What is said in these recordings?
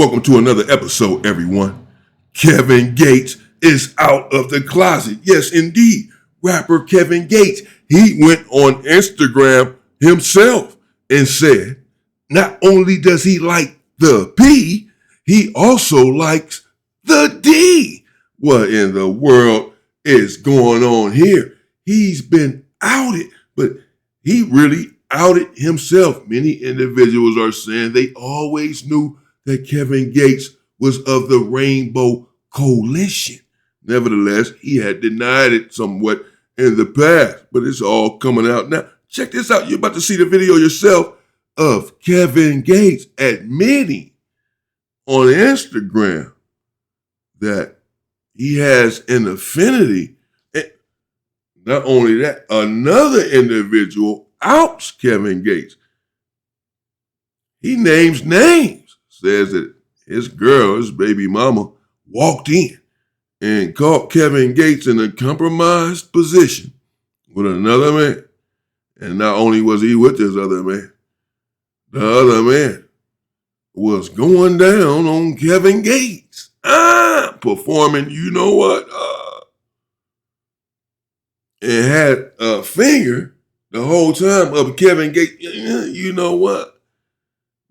Welcome to another episode, everyone. Kevin Gates is out of the closet. Yes, indeed. Rapper Kevin Gates, he went on Instagram himself and said, not only does he like the P, he also likes the D. What in the world is going on here? He's been outed, but he really outed himself. Many individuals are saying they always knew that Kevin Gates was of the Rainbow Coalition. Nevertheless, he had denied it somewhat in the past, but it's all coming out now. Check this out. You're about to see the video yourself of Kevin Gates admitting on Instagram that he has an affinity. And not only that, another individual outs Kevin Gates. He names names, says that his girl, his baby mama, walked in and caught Kevin Gates in a compromised position with another man. And not only was he with this other man, the other man was going down on Kevin Gates. Performing, you know what? And had a finger the whole time of Kevin Gates. You know what?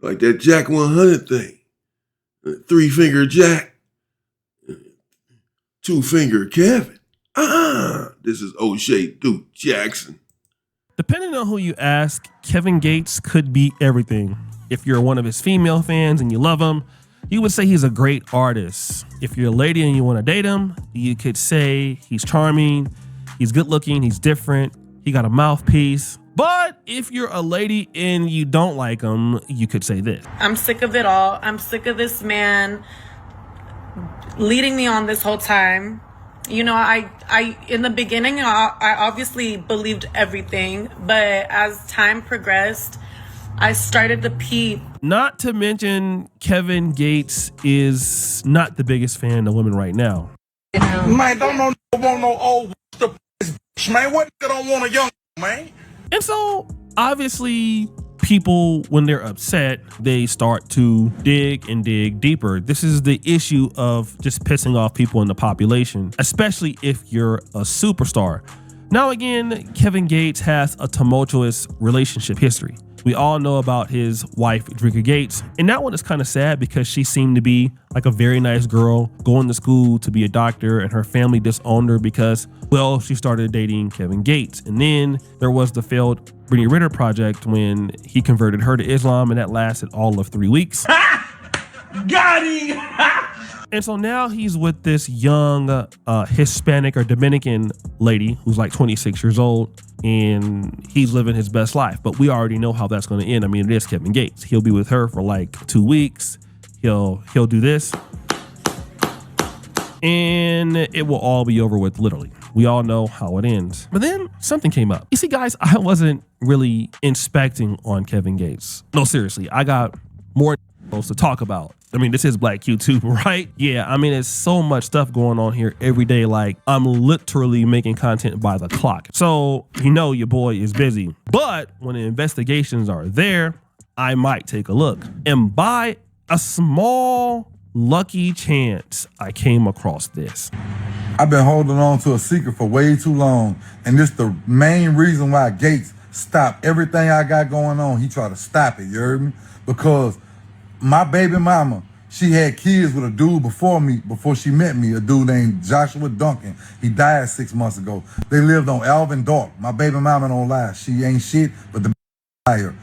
Like that Jack 100 thing. 3-finger Jack. 2-finger Kevin. This is O'Shea Duke Jackson. Depending on who you ask, Kevin Gates could be everything. If you're one of his female fans and you love him, you would say he's a great artist. If you're a lady and you want to date him, you could say he's charming, he's good looking, he's different, he got a mouthpiece. But if you're a lady and you don't like him, you could say this. I'm sick of it all. I'm sick of this man leading me on this whole time. You know, I in the beginning, I obviously believed everything, but as time progressed, I started to peep. Not to mention, Kevin Gates is not the biggest fan of women right now. Man, don't want no old bitch, man. What nigga don't want a young man? And so, obviously, people, when they're upset, they start to dig and dig deeper. This is the issue of just pissing off people in the population, especially if you're a superstar. Now again, Kevin Gates has a tumultuous relationship history. We all know about his wife, Drinker Gates, and that one is kind of sad because she seemed to be like a very nice girl, going to school to be a doctor, and her family disowned her because, well, she started dating Kevin Gates. And then there was the failed Brittany Ritter project when he converted her to Islam, and that lasted all of 3 weeks. Got him! And so now he's with this young Hispanic or Dominican lady who's like 26 years old, and he's living his best life. But we already know how that's going to end. I mean, it is Kevin Gates. He'll be with her for like 2 weeks. He'll do this, and it will all be over with, literally. We all know how it ends. But then something came up. You see, guys, I wasn't really inspecting on Kevin Gates. No, seriously, I got more to talk about. I mean, this is Black YouTube, right? Yeah, I mean, there's so much stuff going on here every day. Like, I'm literally making content by the clock. So, you know, your boy is busy. But when the investigations are there, I might take a look. And by a small, lucky chance, I came across this. I've been holding on to a secret for way too long. And this the main reason why Gates stopped everything I got going on. He tried to stop it, you heard me? Because my baby mama, she had kids with a dude before me, before she met me, a dude named Joshua Duncan. He died 6 months ago. They lived on Alvin Dark. My baby mama don't lie. She ain't shit, but the liar.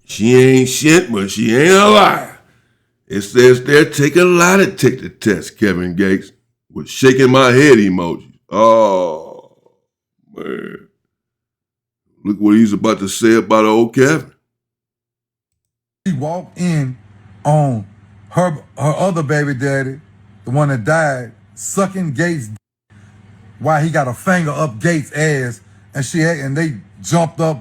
She ain't shit, but she ain't a liar. It says there, take a lot to take the test, Kevin Gates, with shaking my head emoji. Oh, man. Look what he's about to say about old Kevin. She walked in on her other baby daddy, the one that died, sucking Gates while he got a finger up Gates' ass, and they jumped up,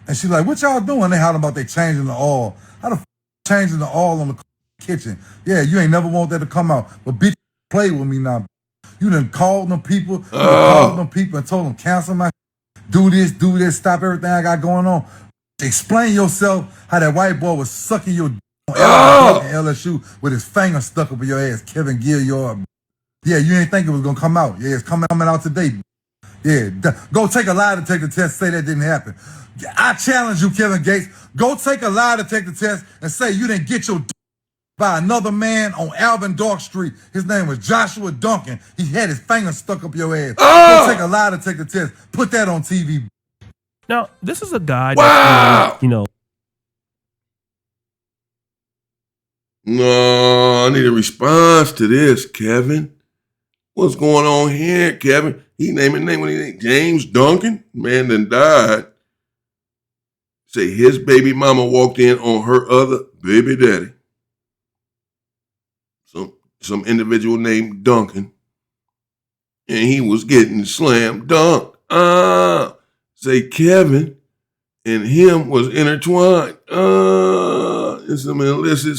and she like, what y'all doing? They hollering about they changing the oil. How the changing the oil on the kitchen? Yeah, you ain't never want that to come out, but bitch, play with me now. You done called them people, and told them cancel my, do this, stop everything I got going on. Explain yourself how that white boy was sucking your Oh, LSU with his finger stuck up in your ass, Kevin Gill, yeah, you ain't think it was gonna come out. Yeah, it's coming out today. Yeah, go take a lie detector test, say that didn't happen. I challenge you, Kevin Gates. Go take a lie detector test and say you didn't get your by another man on Alvin Dark Street. His name was Joshua Duncan. He had his finger stuck up your ass. Go take a lie detector test. Put that on TV. Now, this is a guy wow. that's, you know, No, I need a response to this, Kevin. What's going on here, Kevin? He naming name when he named James Duncan. Man done died. Say his baby mama walked in on her other baby daddy. Some individual named Duncan. And he was getting slam dunked. Say Kevin and him was intertwined. In some illicit,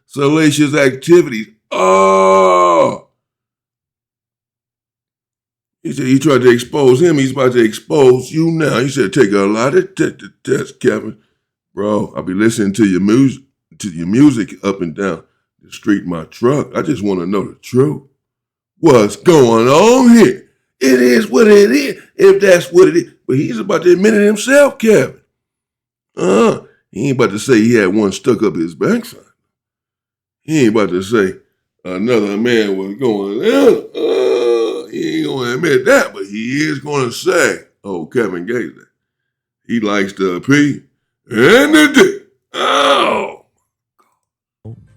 salacious activities. He said he tried to expose him. He's about to expose you now. He said, take a lie detector test, Kevin. Bro, I'll be listening to your music up and down the street in my truck. I just want to know the truth. What's going on here? It is what it is, if that's what it is. But he's about to admit it himself, Kevin. He ain't about to say he had one stuck up his backside. He ain't about to say another man was going, he ain't going to admit that, but he is going to say, Kevin Gates, he likes the P and the D.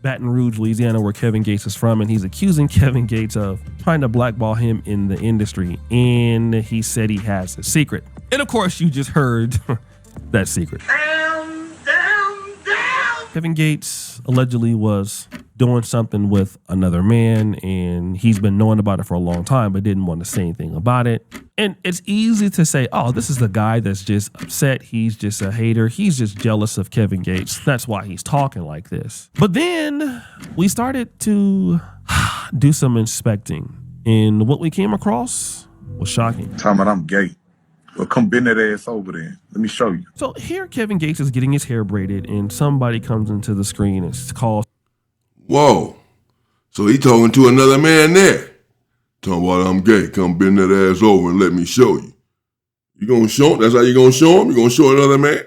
Baton Rouge, Louisiana, where Kevin Gates is from, and he's accusing Kevin Gates of trying to blackball him in the industry. And he said he has a secret. And of course, you just heard that secret. Kevin Gates allegedly was doing something with another man, and he's been knowing about it for a long time, but didn't want to say anything about it. And it's easy to say, oh, this is the guy that's just upset. He's just a hater. He's just jealous of Kevin Gates. That's why he's talking like this. But then we started to do some inspecting, and what we came across was shocking. Talking about I'm gay. Well, come bend that ass over there. Let me show you. So here Kevin Gates is getting his hair braided, and somebody comes into the screen and it's called. Whoa. So he talking to another man there. Talking about I'm gay. Come bend that ass over and let me show you. You gonna show him? That's how you gonna show him? You gonna show another man?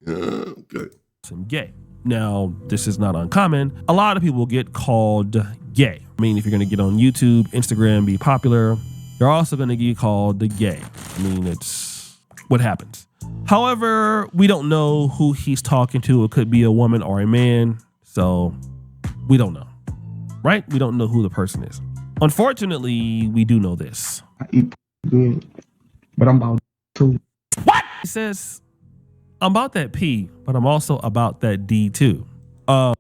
Okay. I'm gay. Now, this is not uncommon. A lot of people get called gay. I mean, if you're gonna get on YouTube, Instagram, be popular, you're also going to get called the gay. I mean, it's what happens. However, we don't know who he's talking to. It could be a woman or a man. So we don't know, right? We don't know who the person is. Unfortunately, we do know this. I eat good, but I'm about to. What? He says, I'm about that P, but I'm also about that D too. Oh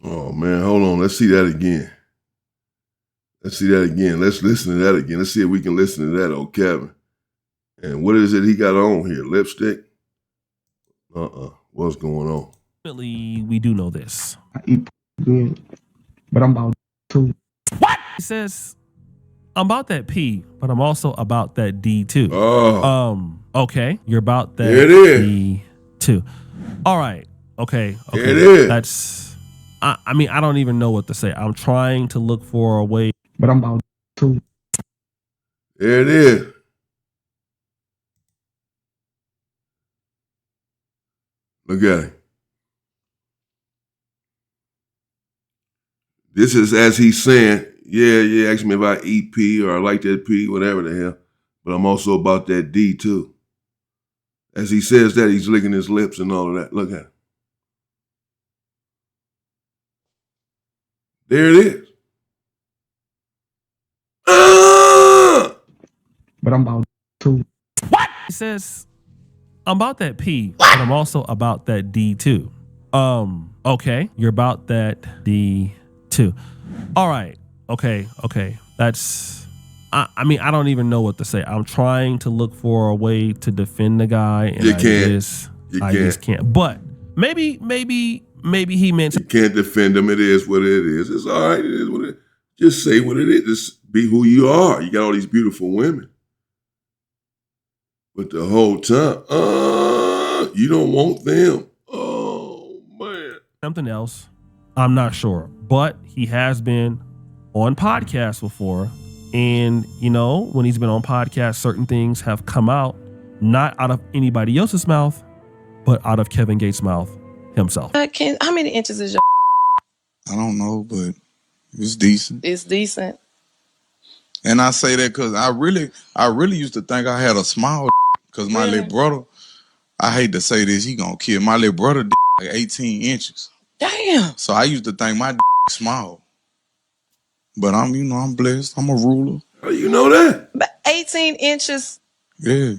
man, hold on. Let's see that again. Let's see that again. Let's listen to that again. Let's see if we can listen to that, old Kevin. And what is it he got on here? Lipstick? What's going on? Unfortunately, we do know this. I eat good, but I'm about to. What? He says, I'm about that P, but I'm also about that D too. Okay. You're about that There it is. D too. All right. Okay. There it is. That's, I mean, I don't even know what to say. I'm trying to look for a way. But I'm about to. There it is. Look at it. This is as he's saying, yeah, ask me if I eat P or I like that P, whatever the hell. But I'm also about that D too. As he says that, he's licking his lips and all of that. Look at it. There it is. But I'm about to. What? He says, I'm about that P, but I'm also about that D too. Okay. You're about that D too. All right. Okay. That's, I mean, I don't even know what to say. I'm trying to look for a way to defend the guy. And You can't. I just can't. But maybe he meant. You can't defend him. It is what it is. It's all right. It is what it is. Just say what it is. Just be who you are. You got all these beautiful women. But the whole time, you don't want them. something else. I'm not sure, but he has been on podcasts before. And, you know, when he's been on podcasts, certain things have come out, not out of anybody else's mouth, but out of Kevin Gates' mouth himself. How many inches is your? I don't know, but it's decent. It's decent. And I say that because I really used to think I had a small because my little brother, I hate to say this, he gonna kill my little brother like 18 inches. Damn. So I used to think my small. But I'm blessed. I'm a ruler. How you know that? But 18 inches. Yeah.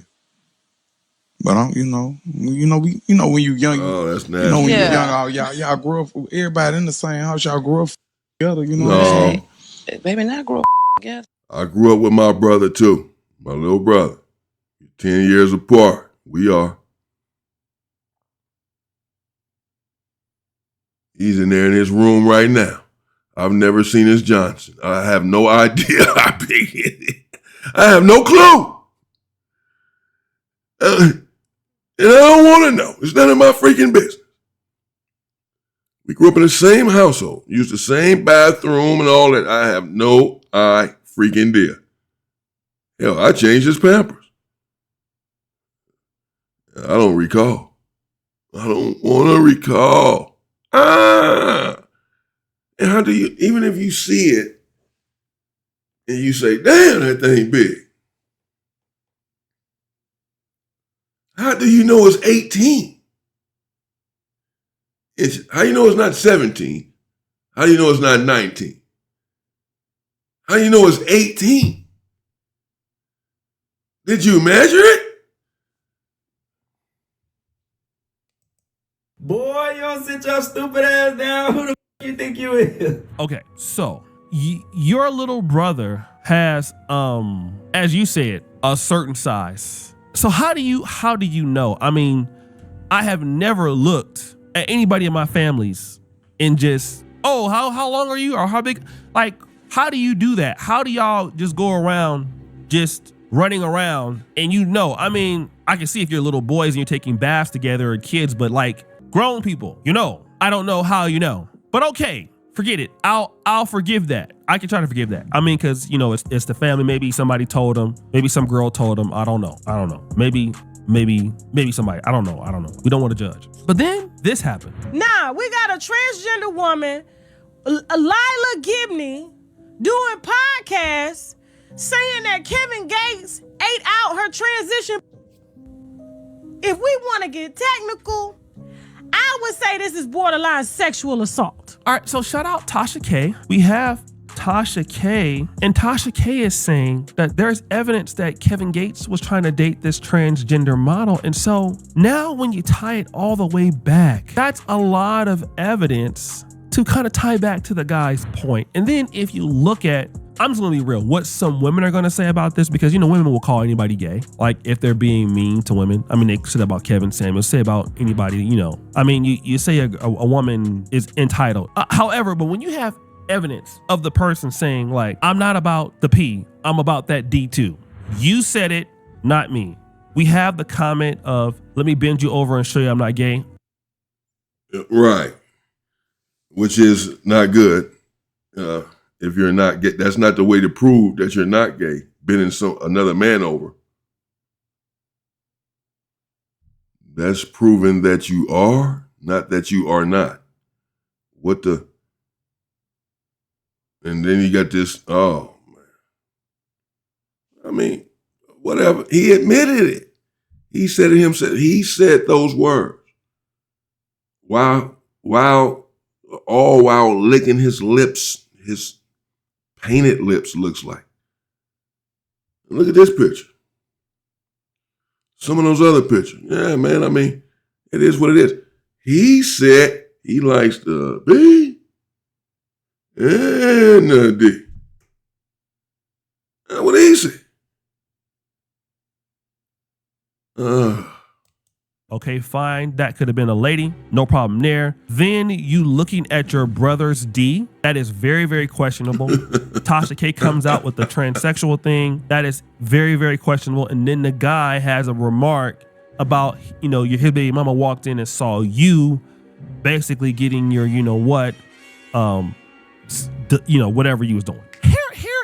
But when you young, Oh, that's when nasty. you young, y'all grew up. Everybody in the same house. Y'all grew up together. You know. No. What I'm saying? Baby, not grow up together. I grew up with my brother too, my little brother. 10 years apart. We are. He's in there in his room right now. I've never seen his Johnson. I have no idea how big it is. I have no clue. And I don't want to know. It's none of my freaking business. We grew up in the same household, used the same bathroom and all that. I have no freaking idea. Hell, I changed his Pampers. I don't recall. I don't want to recall. And how do you, even if you see it and you say, damn, that thing big. How do you know it's 18? How do you know it's not 17? How do you know it's not 19? How do you know it's 18? Did you measure it? Boy, you don't sit your stupid ass down. Who the you think you is? Okay, so your little brother has, as you said, a certain size. So how do you know? I mean, I have never looked at anybody in my families and just, oh, how long are you or how big? Like, how do you do that? How do y'all just go around just running around and you know? I mean, I can see if you're little boys and you're taking baths together or kids, but like grown people, you know, I don't know how you know. But okay, forget it. I'll forgive that. I can try to forgive that. I mean, because, you know, it's the family. Maybe somebody told them. Maybe some girl told them. I don't know. Maybe somebody. I don't know. We don't want to judge. But then this happened. Nah, we got a transgender woman, Lila Gibney, doing podcasts saying that Kevin Gates ate out her transition. If we want to get technical, I would say this is borderline sexual assault. All right, so shout out Tasha K. We have Tasha K, and Tasha K is saying that there's evidence that Kevin Gates was trying to date this transgender model. And so now when you tie it all the way back, that's a lot of evidence to kind of tie back to the guy's point. And then if you look at, I'm just gonna be real, what some women are gonna say about this, because, you know, women will call anybody gay. Like if they're being mean to women. I mean, they said about Kevin Samuels, say about anybody, you know. I mean, you say a woman is entitled. However, but when you have evidence of the person saying like, I'm not about the P, I'm about that D too. You said it, not me. We have the comment of, let me bend you over and show you I'm not gay. Right. Which is not good. If you're not gay, that's not the way to prove that you're not gay. Bending another man over. That's proving that you are, not that you are not. And then you got this, oh man. I mean, whatever. He admitted it. He said it himself. He said those words. While licking his lips, his painted lips, looks like. Look at this picture. Some of those other pictures. Yeah, man, I mean, it is what it is. He said he likes the B and the D. What did he say? Okay, fine. That could have been a lady. No problem there. Then you looking at your brother's D. That is very, very questionable. Tasha K comes out with the transsexual thing. That is very, very questionable. And then the guy has a remark about, you know, his baby mama walked in and saw you basically getting your, whatever you was doing.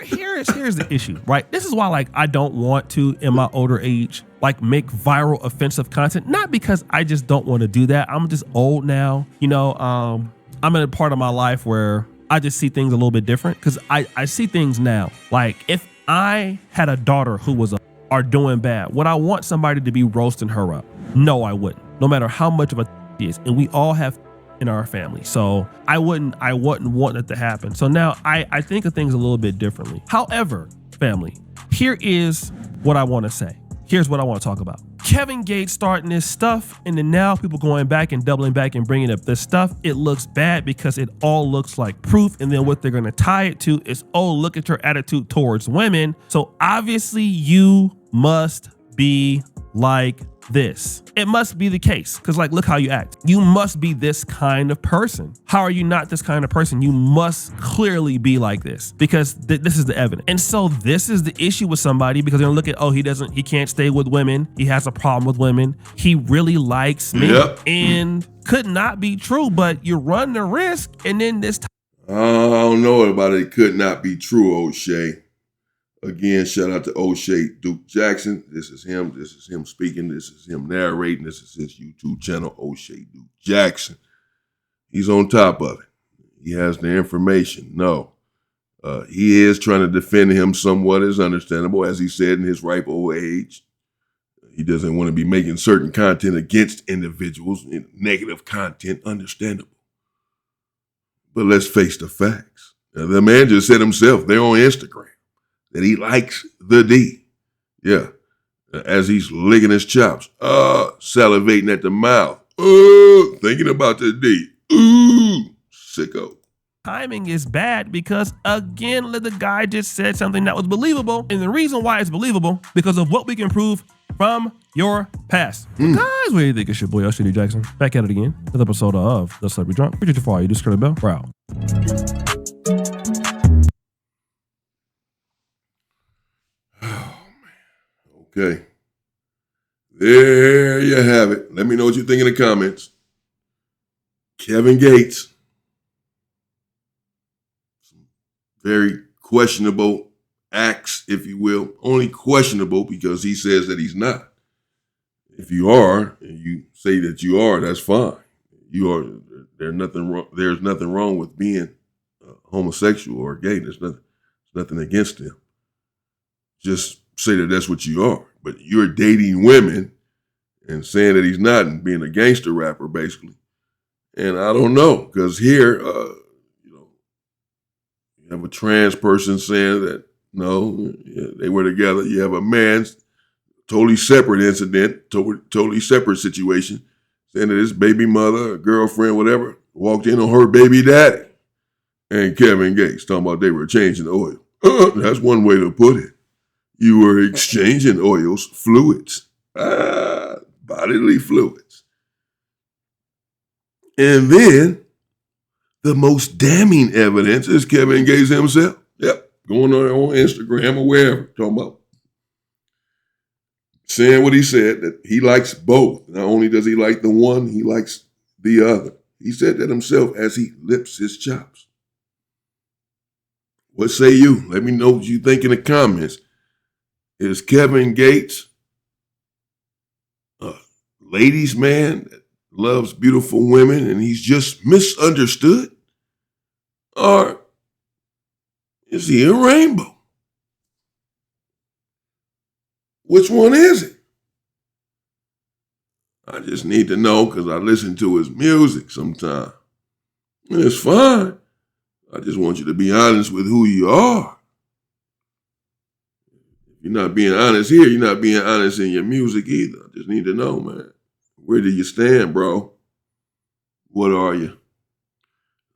Here's the issue, right? This is why, like, I don't want to, in my older age, like, make viral offensive content. Not because I just don't want to do that. I'm just old now. I'm in a part of my life where I just see things a little bit different, because I see things now. Like, if I had a daughter who was are doing bad, would I want somebody to be roasting her up? No, I wouldn't. No matter how much of a she is, and we all have in our family, so I wouldn't want it to happen. So now I think of things a little bit differently. However, family, here is what I want to say. Here's what I want to talk about. Kevin Gates starting this stuff, and then now people going back and doubling back and bringing up this stuff. It looks bad because it all looks like proof, and then what they're going to tie it to is, oh, look at your attitude towards women. So obviously you must be like this. It must be the case, because, like, look how you act. You must be this kind of person. How are you not this kind of person? You must clearly be like this, because this is the evidence. And so this is the issue with somebody, because they're gonna look at, oh, he can't stay with women. He has a problem with women. He really likes me. Yep. And could not be true, but you run the risk. And then this I don't know about it. It could not be true, O'Shea. Again, shout out to O'Shea Duke Jackson. This is him. This is him speaking. This is him narrating. This is his YouTube channel, O'Shea Duke Jackson. He's on top of it. He has the information. No. He is trying to defend him somewhat, is understandable, as he said, in his ripe old age. He doesn't want to be making certain content against individuals, negative content, understandable. But let's face the facts. Now, the man just said himself, they're on Instagram, that he likes the D. Yeah. As he's licking his chops, salivating at the mouth, thinking about the D. Ooh, sicko. timing is bad, because again, the guy just said something that was believable. And the reason why it's believable, because of what we can prove from your past. Guys, what do you think? It's your boy, O'Shea Jackson. Back at it again. Another episode of The Celebrity Drunk. Appreciate you for all you do. Screw the bell. We're out. Okay. There you have it. Let me know what you think in the comments. Kevin Gates. Some very questionable acts, if you will. Only questionable because he says that he's not. If you are, and you say that you are, that's fine. You are. There's nothing wrong with being homosexual or gay. There's nothing against them. Just say that that's what you are. But you're dating women and saying that he's not, and being a gangster rapper, basically. And I don't know, because here, you have a trans person saying that, no, they were together. You have a man, totally separate incident, totally separate situation, saying that his baby mother, girlfriend, whatever, walked in on her baby daddy. And Kevin Gates talking about they were changing oil. That's one way to put it. You were exchanging oils, fluids, bodily fluids. And then the most damning evidence is Kevin Gates himself. Yep, going on Instagram or wherever, talking about saying what he said, that he likes both. Not only does he like the one, he likes the other. He said that himself as he lips his chops. What say you? Let me know what you think in the comments. Is Kevin Gates a ladies' man that loves beautiful women and he's just misunderstood? Or is he a rainbow? Which one is it? I just need to know, because I listen to his music sometimes. And it's fine. I just want you to be honest with who you are. You're not being honest here. You're not being honest in your music either. I just need to know, man. Where do you stand, bro? What are you?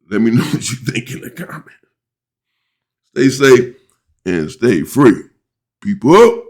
Let me know what you think in the comments. Stay safe and stay free. People up.